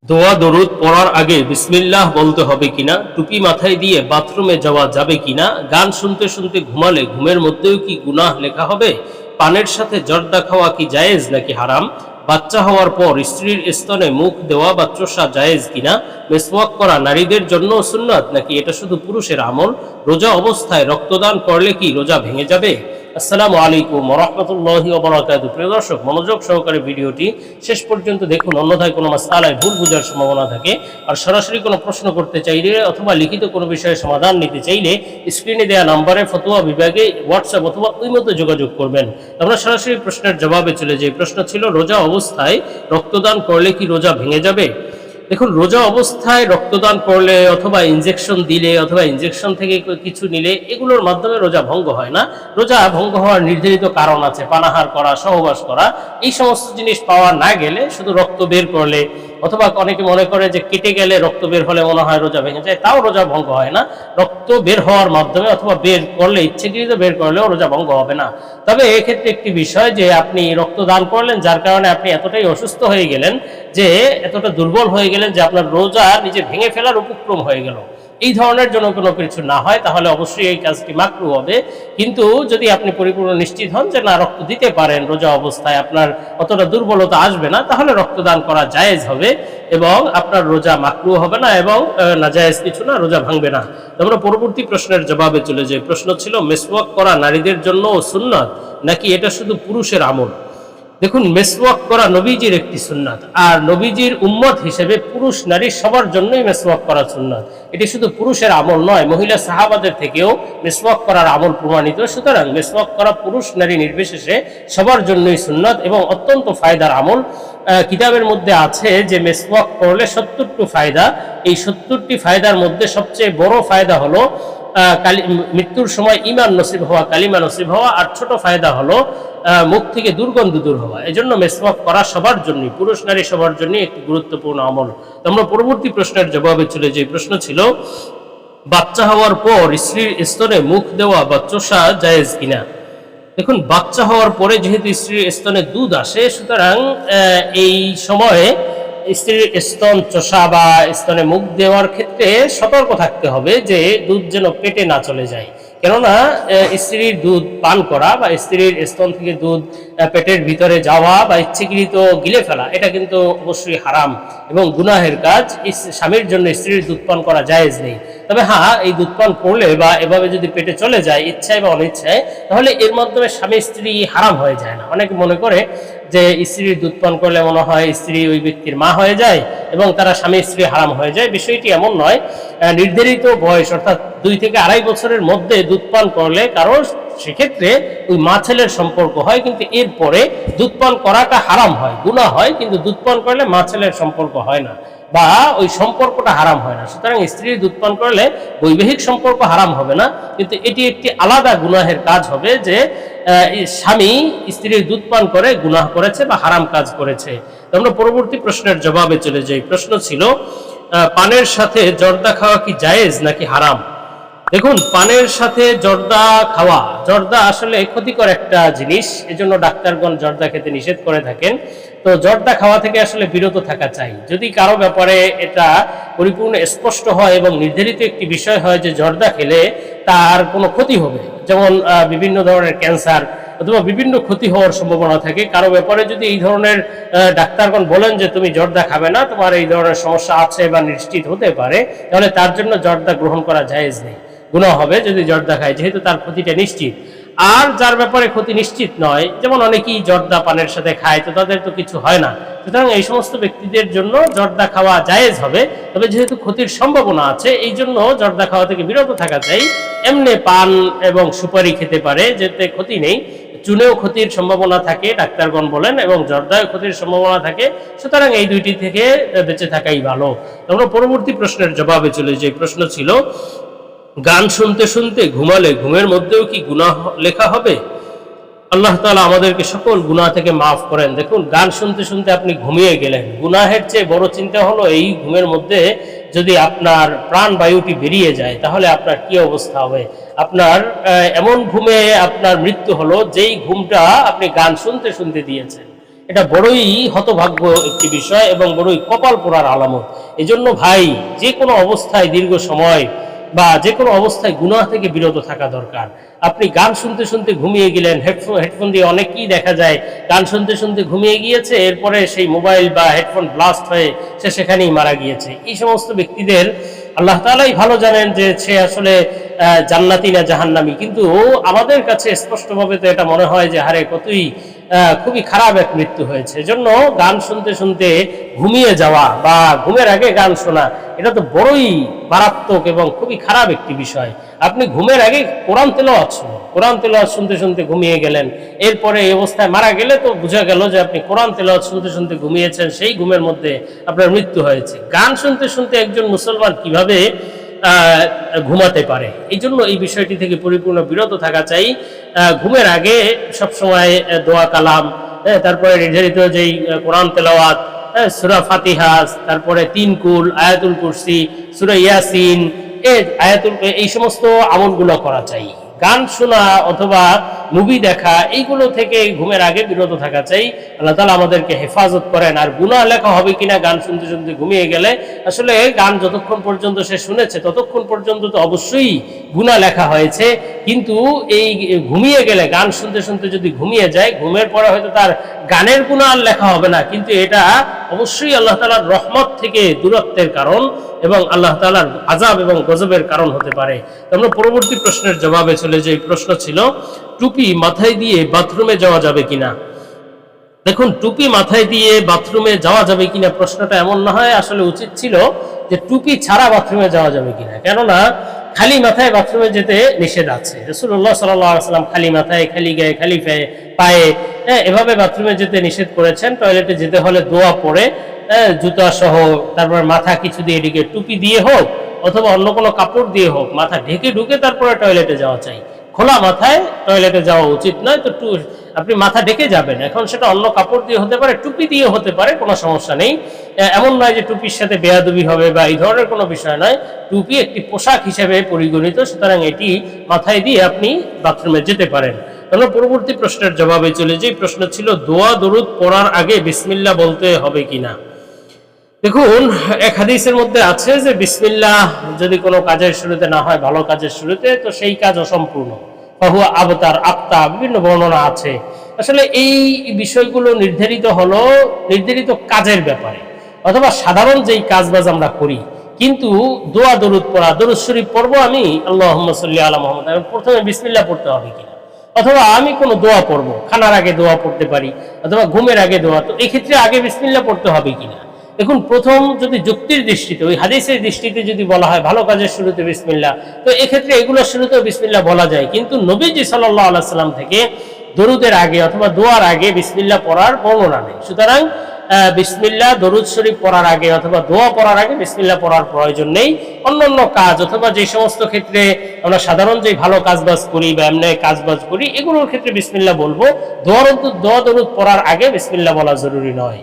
দোয়া দরুদ পড়ার আগে বিসমিল্লাহ বলতে হবে কিনা, টুপি মাথায় দিয়ে বাথরুমে যাওয়া যাবে কিনা, গান শুনতে শুনতে ঘুমালে ঘুমের মধ্যেও কি গুনাহ লেখা হবে, পানের সাথে জর্দা খাওয়া কি জায়েজ নাকি হারাম, বাচ্চা হওয়ার পর স্ত্রীর স্তনে মুখ দেওয়া বা চোষা জায়েজ কিনা, মেসওয়াক করা নারীদের জন্য সুন্নাত নাকি এটা শুধু পুরুষের আমল, রোজা অবস্থায় রক্তদান করলে কি রোজা ভেঙে যাবে। আসসালামু আলাইকুম ওয়া রাহমাতুল্লাহি ওয়া বারাকাতুহু। প্রিয় দর্শক, মনোযোগ সহকারে ভিডিওটি শেষ পর্যন্ত দেখুন, অন্যথায় কোনো মাসআলায় ভুল বোঝার সম্ভাবনা থাকে। আর সরাসরি কোনো প্রশ্ন করতে চাইলে অথবা লিখিত কোনো বিষয়ে সমাধান নিতে চাইলে স্ক্রিনে দেওয়া নম্বরে ফতোয়া বিভাগে হোয়াটসঅ্যাপ অথবা ইমোতে যোগাযোগ করবেন। আমরা সরাসরি প্রশ্নের জবাবে চলে যাই। প্রশ্ন ছিল, রোজা অবস্থায় রক্তদান করলে কি রোজা ভেঙে যাবে। দেখুন, রোজা অবস্থায় রক্তদান করলে অথবা ইনজেকশন দিলে অথবা ইনজেকশন থেকে কিছু নিলে এগুলোর মাধ্যমে রোজা ভঙ্গ হয় না। রোজা ভঙ্গ হওয়ার নির্ধারিত কারণ আছে, পানাহার করা, সহবাস করা, এই সমস্ত জিনিস পাওয়া না গেলে শুধু রক্ত বের করলে অথবা অনেকে মনে করে যে কেটে গেলে রক্ত বের হলে মনে হয় রোজা ভেঙে যায়, তাও রোজা ভঙ্গ হয় না। রক্ত বের হওয়ার মাধ্যমে অথবা বের করলে, ইচ্ছাকৃত বের করলেও রোজা ভঙ্গ হবে না। তবে এক্ষেত্রে একটি বিষয় যে আপনি রক্ত দান করলেন, যার কারণে আপনি এতটাই অসুস্থ হয়ে গেলেন, যে এতটা দুর্বল হয়ে গেলেন যে আপনার রোজা নিজে ভেঙে ফেলার উপক্রম হয়ে গেল, এই ধরনের জন্য কোনো কিছু না হয় তাহলে অবশ্যই এই কাজটি মাকরু হবে। কিন্তু যদি আপনি পরিপূর্ণ নিশ্চিত হন যে না, রক্ত দিতে পারেন রোজা অবস্থায়, আপনার অতটা দুর্বলতা আসবে না, তাহলে রক্তদান করা জায়েজ হবে এবং আপনার রোজা মাকরু হবে না এবং নাজায়েজ কিছু না, রোজা ভাঙবে না। আমরা পরবর্তী প্রশ্নের জবাবে চলে যাই। প্রশ্ন ছিল, মেসওয়াক করা নারীদের জন্য সুন্নাত নাকি এটা শুধু পুরুষের আমল। দেখুন, মেসওয়াক করা নবীজির একটি সুন্নাত, আর নবীজির উম্মত হিসেবে পুরুষ নারী সবার জন্যই মেসওয়াক করা সুন্নাত। এটি শুধু পুরুষের আমল নয়, মহিলা সাহাবাদের থেকেও মেসওয়াক করার আমল প্রমাণিত। সুতরাং মেসওয়াক করা পুরুষ নারী নির্বিশেষে সবার জন্যই সুন্নাত এবং অত্যন্ত ফায়দার আমল। কিতাবের মধ্যে আছে যে মেসওয়াক করলে 70টি ফায়দা। এই 70টি ফায়দার মধ্যে সবচেয়ে বড় ফায়দা হলো মৃত্যুর সময় ঈমান নসিব হওয়া, কালিমা নসিব হওয়া। আর ছোট ফায়দা হলো মুখ থেকে দুর্গন্ধ দূর হওয়া। এজন্য মেসওয়াক করা সবার জন্যই, পুরুষ নারী সবার জন্যই একটি গুরুত্বপূর্ণ আমল। আমরা পরবর্তী প্রশ্নের জবাবে চলে যাই। প্রশ্ন ছিল, বাচ্চা হওয়ার পর স্ত্রীর স্তনে মুখ দেওয়া বা চোষা জায়েজ কিনা। দেখুন, বাচ্চা হওয়ার পরে যেহেতু স্ত্রীর স্তনে দুধ আসে, সুতরাং এই সময়ে স্ত্রীর স্তন চোষা বা স্তনে মুখ দেওয়ার ক্ষেত্রে সতর্ক থাকতে হবে যে দুধ যেন পেটে না চলে যায়। কেননা স্ত্রীর দুধ পান করা বা স্ত্রীর স্তন থেকে দুধ পেটের ভিতরে যাওয়া বা ইচ্ছাকৃত গিলে ফেলা, এটা কিন্তু অবশ্যই হারাম এবং গুনাহের কাজ। স্বামীর জন্য স্ত্রীর দুধ পান করা জায়েজ নেই। তবে হ্যাঁ, এই দুধ পান করলে বা এভাবে যদি পেটে চলে যায় ইচ্ছায় বা অনিচ্ছায়, তাহলে এর মাধ্যমে স্বামী স্ত্রী হারাম হয়ে যায় না। অনেকে মনে করে যে স্ত্রীর দুধ পান করলে মনে হয় স্ত্রী ওই ব্যক্তির মা হয়ে যায় এবং তারা স্বামী স্ত্রী হারাম হয়ে যায়। বিষয়টি এমন নয়। নির্ধারিত বয়স অর্থাৎ 2 থেকে 2.5 বছরের মধ্যে দুধ পান করলে কারো সেক্ষেত্রে ওই মা ছেলের সম্পর্ক হয়, কিন্তু এরপরে দুধ পান করাটা হারাম হয়, গুনাহ হয়, কিন্তু দুধ পান করলে মা ছেলের সম্পর্ক হয় না বা ওই সম্পর্কটা হারাম হয় না। সুতরাং স্ত্রীর দুধ পান করলে বৈবাহিক সম্পর্ক হারাম হবে না, কিন্তু এটি একটি আলাদা গুনাহের কাজ হবে যে স্বামী স্ত্রীর দুধ পান করে গুনাহ করেছে বা হারাম কাজ করেছে। আমরা পরবর্তী প্রশ্নের জবাবে চলে যাই। প্রশ্ন ছিল, পানের সাথে জর্দা খাওয়া কি জায়েজ নাকি হারাম। দেখুন, পানের সাথে জর্দা খাওয়া, জর্দা আসলে ক্ষতিকর একটা জিনিস, এজন্য ডাক্তারগণ জর্দা খেতে নিষেধ করে থাকেন। তো জর্দা খাওয়া থেকে আসলে বিরত থাকা চাই। যদি কারো ব্যাপারে এটা পরিপূর্ণ স্পষ্ট হয় এবং নির্ধারিত একটি বিষয় হয় যে জর্দা খেলে তার কোনো ক্ষতি হবে, যেমন বিভিন্ন ধরনের ক্যান্সার অথবা বিভিন্ন ক্ষতি হওয়ার সম্ভাবনা থাকে, কারো ব্যাপারে যদি এই ধরনের ডাক্তারগণ বলেন যে তুমি জর্দা খাবে না, তোমার এই ধরনের সমস্যা আছে বা নিশ্চিত হতে পারে, তাহলে তার জন্য জর্দা গ্রহণ করা জায়েজ নেই, গুনাহ হবে যদি জর্দা খায়, যেহেতু তার ক্ষতিটা নিশ্চিত। আর যার ব্যাপারে ক্ষতি নিশ্চিত নয়, যেমন অনেকেই জর্দা পানের সাথে খায়, তো তাদের তো কিছু হয় না, সুতরাং এই সমস্ত ব্যক্তিদের জন্য জর্দা খাওয়া জায়েজ হবে। তবে যেহেতু ক্ষতির সম্ভাবনা আছে, এই জন্য জর্দা খাওয়া থেকে বিরত থাকা চাই। এমনি পান এবং সুপারি খেতে পারে, যেতে ক্ষতি নেই। চুনেও ক্ষতির সম্ভাবনা থাকে ডাক্তারগণ বলেন, এবং জর্দায় ক্ষতির সম্ভাবনা থাকে, সুতরাং এই দুইটি থেকে বেঁচে থাকাই ভালো। আমরা পরবর্তী প্রশ্নের জবাবে চলে যাই। প্রশ্ন ছিল, গান শুনতে শুনতে ঘুমালে ঘুমের মধ্যেও কি গুনাহ লেখা হবে। আল্লাহ তাআলা আমাদেরকে সকল গুনাহ থেকে মাফ করেন। দেখুন, গান শুনতে শুনতে আপনি ঘুমিয়ে গেলেন, গুনাহের চেয়ে বড় চিন্তা হলো এই ঘুমের মধ্যে যদি আপনার প্রাণবায়ুটি বেরিয়ে যায়, তাহলে আপনার কি অবস্থা হবে। আপনার এমন ঘুমে আপনার মৃত্যু হলো যেই ঘুমটা আপনি গান শুনতে শুনতে দিয়েছেন। এটা বড়ই হতভাগ্য একটি বিষয় এবং বড়ই কপাল পোড়ার আলামত। এজন্য ভাই, যে কোনো অবস্থায় দীর্ঘ সময় বা যে কোনো অবস্থায় গুনাহ থেকে বিরত থাকা দরকার। আপনি গান শুনতে শুনতে ঘুমিয়ে গেলেন, হেডফোন দিয়ে অনেকেই দেখা যায় গান শুনতে শুনতে ঘুমিয়ে গিয়েছে, এরপরে সেই মোবাইল বা হেডফোন ব্লাস্ট হয়ে সে সেখানেই মারা গিয়েছে। এই সমস্ত ব্যক্তিদের আল্লাহ তাআলাই ভালো জানেন যে সে আসলে জান্নাতি না জাহান্নামী, কিন্তু আমাদের কাছে স্পষ্টভাবে তো এটা মনে হয় যে হারে কতই খুবই খারাপ এক মৃত্যু হয়েছে। এজন্য গান শুনতে শুনতে ঘুমিয়ে যাওয়া বা ঘুমের আগে গান শোনা, এটা তো বড়ই মারাত্মক এবং খুবই খারাপ একটি বিষয়। আপনি ঘুমের আগে কোরআন তেলাওয়াত শুনুন, কোরআন তেলাওয়াত শুনতে শুনতে ঘুমিয়ে গেলেন, এরপরে এই অবস্থায় মারা গেলে তো বোঝা গেল যে আপনি কোরআন তেলাওয়াত শুনতে শুনতে ঘুমিয়েছেন, সেই ঘুমের মধ্যে আপনার মৃত্যু হয়েছে। গান শুনতে শুনতে একজন মুসলমান কিভাবে ঘুমাতে পারে? এই জন্য এই বিষয়টি থেকে পরিপূর্ণ বিরত থাকা চাই। ঘুমের আগে সবসময় দোয়া কালাম, তারপরে নির্ধারিত যেই কোরআন তেলাওয়াত, সূরা ফাতিহা, তারপরে 3 কুল, আয়াতুল কুরসি, সূরা ইয়াসিন, এই সমস্ত আমলগুলো করা চাই। গান শোনা অথবা মুভি দেখা এইগুলো থেকে ঘুমের আগে বিরত থাকা চাই। আল্লাহ তাআলা আমাদেরকে হেফাজত করেন। আর গুনাহ লেখা হবে কিনা গান শুনতে শুনতে ঘুমিয়ে গেলে, আসলে গান যতক্ষণ পর্যন্ত সে শুনেছে ততক্ষণ পর্যন্ত তো অবশ্যই গুনাহ লেখা হয়েছে, কিন্তু এই ঘুমিয়ে গেলে, গান শুনতে শুনতে যদি ঘুমিয়ে যায়, ঘুমের পরে হয়তো তার গানের গুনাহ আর লেখা হবে না, কিন্তু এটা অবশ্যই আল্লাহ তাআলার রহমত থেকে দূরত্বের কারণ এবং আল্লাহ তাআলার আযাব এবং গজবের কারণ হতে পারে। আমরা পরবর্তী প্রশ্নের জবাবে চলে যাই। প্রশ্ন ছিল, টুপি মাথায় দিয়ে বাথরুমে যাওয়া যাবে কিনা? দেখুন, টুপি মাথায় দিয়ে বাথরুমে যাওয়া যাবে কিনা প্রশ্নটা এমন না হয়, আসলে উচিত ছিল যে টুপি ছাড়া বাথরুমে যাওয়া যাবে কিনা। কেননা খালি মাথায় বাথরুমে যেতে নিষেধ আছে। রাসূলুল্লাহ সাল্লাল্লাহু আলাইহি ওয়াসাল্লাম খালি মাথায়, খালি গায়ে, খালি পায়ে এভাবে বাথরুমে যেতে নিষেধ করেছেন। টয়লেটে যেতে হলে দোয়া পড়ে, জুতা সহ, তারপর মাথা কিছু দিয়ে ঢেকে, টুপি দিয়ে হোক অথবা অন্য কোনো কাপড় দিয়ে হোক, মাথা ঢেকে ঢুকে তারপরে টয়লেটে যাওয়া চাই। খোলা মাথায় টয়লেটে যাওয়া উচিত নয়। তো আপনি মাথা ঢেকে যাবেন, এখন সেটা অন্য কাপড় দিয়ে হতে পারে, টুপি দিয়ে হতে পারে, কোনো সমস্যা নেই। এমন নয় যে টুপির সাথে বেয়াদবি হবে বা এই ধরনের কোনো বিষয় নয়। টুপি একটি পোশাক হিসেবে পরিগণিত, সুতরাং এটি মাথায় দিয়ে আপনি বাথরুমে যেতে পারেন। আমরা পরবর্তী প্রশ্নের জবাবে চলে যাই। প্রশ্ন ছিল, দোয়া দরুদ পড়ার আগে বিসমিল্লাহ বলতে হবে কিনা? দেখুন, এক হাদিসের মধ্যে আছে যে বিসমিল্লাহ যদি কোনো কাজের শুরুতে না হয়, ভালো কাজের শুরুতে, তো সেই কাজ অসম্পূর্ণ, ফাহুয়া আবতার, আক্তা, বিভিন্ন বর্ণনা আছে। আসলে এই বিষয়গুলো নির্ধারিত কাজের ব্যাপারে, অথবা সাধারণ যেই কাজবাজ আমরা করি। কিন্তু দোয়া দরুদ পড়া, দরুদ শরীফ পড়বো আমি, আল্লাহুম্মা সাল্লি আলা মুহাম্মাদ, প্রথমে বিসমিল্লাহ পড়তে হবে কিনা? অথবা আমি কোনো দোয়া পড়বো, খানার আগে দোয়া পড়তে পারি, অথবা ঘুমের আগে দোয়া, তো এক্ষেত্রে আগে বিসমিল্লাহ পড়তে হবে কিনা? দেখুন, প্রথম যদি যুক্তির দৃষ্টিতে, ওই হাদিসের দৃষ্টিতে যদি বলা হয় ভালো কাজের শুরুতে বিসমিল্লাহ, তো এক্ষেত্রে এগুলোর শুরুতেও বিসমিল্লাহ বলা যায়। কিন্তু নবীজি সাল্লাল্লাহু আলাইহি সাল্লাম থেকে দরুদের আগে অথবা দোয়ার আগে বিসমিল্লাহ পড়ার বর্ণনা নেই। সুতরাং বিসমিল্লাহ দরুদ শরীফ পড়ার আগে অথবা দোয়া পড়ার আগে বিসমিল্লাহ পড়ার প্রয়োজন নেই। অন্যান্য কাজ অথবা যে সমস্ত ক্ষেত্রে আমরা সাধারণ যে ভালো কাজবাজ করি বা এমনি কাজবাজ করি, এগুলোর ক্ষেত্রে বিসমিল্লাহ বলবো। দোয়া দরুদ পড়ার আগে বিসমিল্লাহ বলা জরুরি নয়।